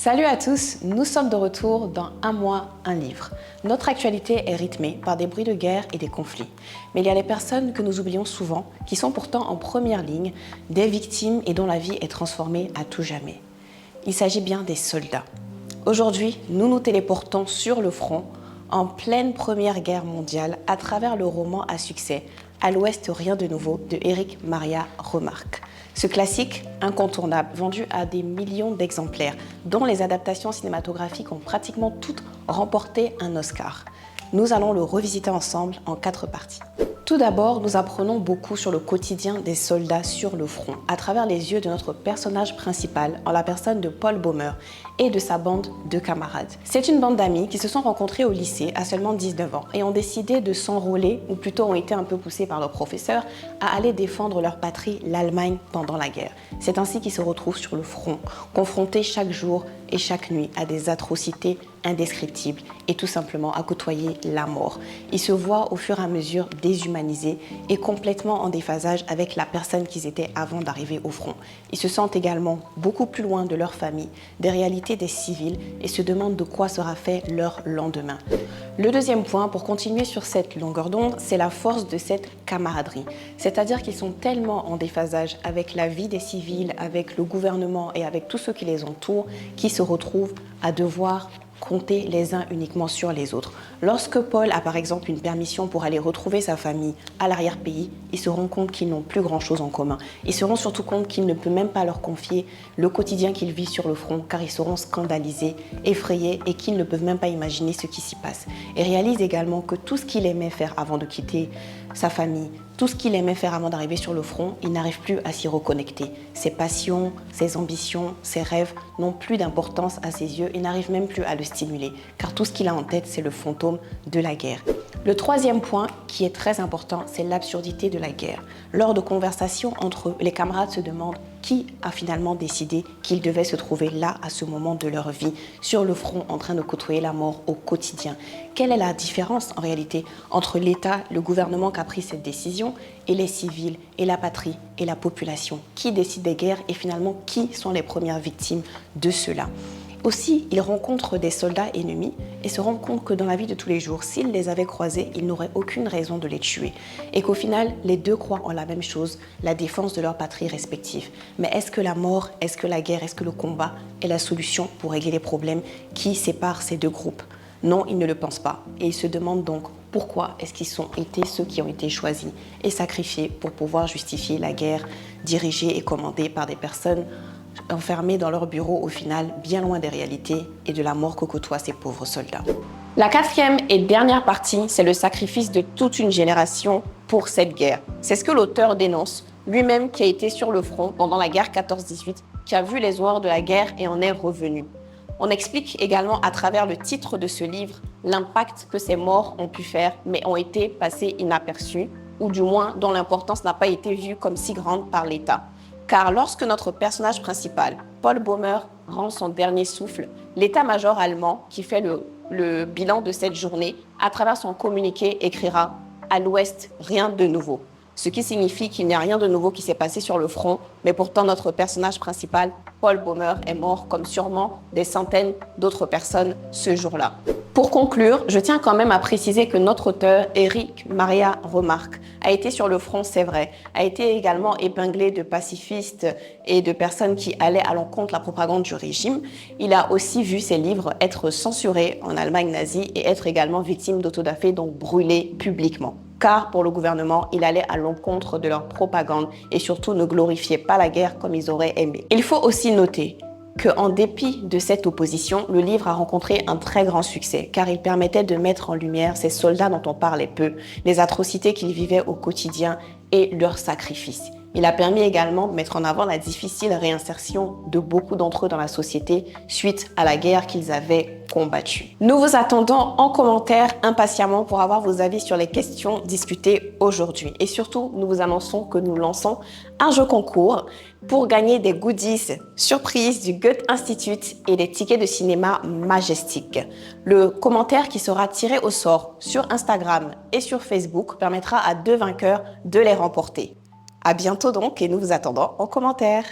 Salut à tous, nous sommes de retour dans Un mois, un livre. Notre actualité est rythmée par des bruits de guerre et des conflits. Mais il y a des personnes que nous oublions souvent, qui sont pourtant en première ligne, des victimes et dont la vie est transformée à tout jamais. Il s'agit bien des soldats. Aujourd'hui, nous nous téléportons sur le front, en pleine Première Guerre mondiale, à travers le roman à succès « À l'Ouest, rien de nouveau » de Éric Maria Remarque. Ce classique incontournable, vendu à des millions d'exemplaires, dont les adaptations cinématographiques ont pratiquement toutes remporté un Oscar. Nous allons le revisiter ensemble en 4 parties. Tout d'abord, nous apprenons beaucoup sur le quotidien des soldats sur le front, à travers les yeux de notre personnage principal, en la personne de Paul Baumer et de sa bande de camarades. C'est une bande d'amis qui se sont rencontrés au lycée à seulement 19 ans et ont décidé de s'enrôler, ou plutôt ont été un peu poussés par leur professeur, à aller défendre leur patrie, l'Allemagne, pendant la guerre. C'est ainsi qu'ils se retrouvent sur le front, confrontés chaque jour et chaque nuit à des atrocités indescriptibles et tout simplement à côtoyer la mort. Ils se voient au fur et à mesure déshumanisés et complètement en déphasage avec la personne qu'ils étaient avant d'arriver au front. Ils se sentent également beaucoup plus loin de leur famille, des réalités des civils et se demandent de quoi sera fait leur lendemain. Le deuxième point, pour continuer sur cette longueur d'onde, c'est la force de cette camaraderie. C'est-à-dire qu'ils sont tellement en déphasage avec la vie des civils, avec le gouvernement et avec tous ceux qui les entourent, qu'ils se retrouvent à devoir compter les uns uniquement sur les autres. Lorsque Paul a par exemple une permission pour aller retrouver sa famille à l'arrière-pays, ils se rendent compte qu'ils n'ont plus grand-chose en commun. Ils se rendent surtout compte qu'il ne peut même pas leur confier le quotidien qu'ils vivent sur le front, car ils seront scandalisés, effrayés et qu'ils ne peuvent même pas imaginer ce qui s'y passe. Et réalisent également que tout ce qu'il aimait faire avant de quitter sa famille, tout ce qu'il aimait faire avant d'arriver sur le front, il n'arrive plus à s'y reconnecter. Ses passions, ses ambitions, ses rêves n'ont plus d'importance à ses yeux et n'arrivent même plus à le stimuler, car tout ce qu'il a en tête, c'est le fantôme de la guerre. Le troisième point, qui est très important, c'est l'absurdité de la guerre. Lors de conversations entre eux, les camarades se demandent qui a finalement décidé qu'ils devaient se trouver là à ce moment de leur vie, sur le front, en train de côtoyer la mort au quotidien. Quelle est la différence en réalité entre l'État, le gouvernement qui a pris cette décision, et les civils, et la patrie, et la population? Qui décide des guerres et finalement qui sont les premières victimes de cela? Aussi, ils rencontrent des soldats ennemis et se rendent compte que dans la vie de tous les jours, s'ils les avaient croisés, ils n'auraient aucune raison de les tuer. Et qu'au final, les deux croient en la même chose, la défense de leur patrie respective. Mais est-ce que la mort, est-ce que la guerre, est-ce que le combat est la solution pour régler les problèmes qui séparent ces deux groupes? Non, ils ne le pensent pas. Et ils se demandent donc pourquoi est-ce qu'ils ont été ceux qui ont été choisis et sacrifiés pour pouvoir justifier la guerre dirigée et commandée par des personnes enfermés dans leur bureau au final, bien loin des réalités et de la mort que côtoient ces pauvres soldats. La quatrième et dernière partie, c'est le sacrifice de toute une génération pour cette guerre. C'est ce que l'auteur dénonce, lui-même qui a été sur le front pendant la guerre 14-18, qui a vu les horreurs de la guerre et en est revenu. On explique également à travers le titre de ce livre l'impact que ces morts ont pu faire, mais ont été passés inaperçus, ou du moins dont l'importance n'a pas été vue comme si grande par l'État. Car lorsque notre personnage principal, Paul Baumer, rend son dernier souffle, l'état-major allemand, qui fait le bilan de cette journée, à travers son communiqué, écrira « À l'Ouest, rien de nouveau ». Ce qui signifie qu'il n'y a rien de nouveau qui s'est passé sur le front, mais pourtant notre personnage principal, Paul Baumer, est mort comme sûrement des centaines d'autres personnes ce jour-là. Pour conclure, je tiens quand même à préciser que notre auteur, Éric Maria Remarque, a été sur le front, c'est vrai, a été également épinglé de pacifistes et de personnes qui allaient à l'encontre de la propagande du régime. Il a aussi vu ses livres être censurés en Allemagne nazie et être également victime d'autodafé, donc brûlés publiquement. Car pour le gouvernement, il allait à l'encontre de leur propagande et surtout ne glorifiait pas la guerre comme ils auraient aimé. Il faut aussi noter qu'en dépit de cette opposition, le livre a rencontré un très grand succès, car il permettait de mettre en lumière ces soldats dont on parlait peu, les atrocités qu'ils vivaient au quotidien et leurs sacrifices. Il a permis également de mettre en avant la difficile réinsertion de beaucoup d'entre eux dans la société suite à la guerre qu'ils avaient combattue. Nous vous attendons en commentaire impatiemment pour avoir vos avis sur les questions discutées aujourd'hui. Et surtout, nous vous annonçons que nous lançons un jeu concours pour gagner des goodies surprises du Goethe Institut et des tickets de cinéma Majestic. Le commentaire qui sera tiré au sort sur Instagram et sur Facebook permettra à 2 vainqueurs de les remporter. À bientôt donc et nous vous attendons en commentaire.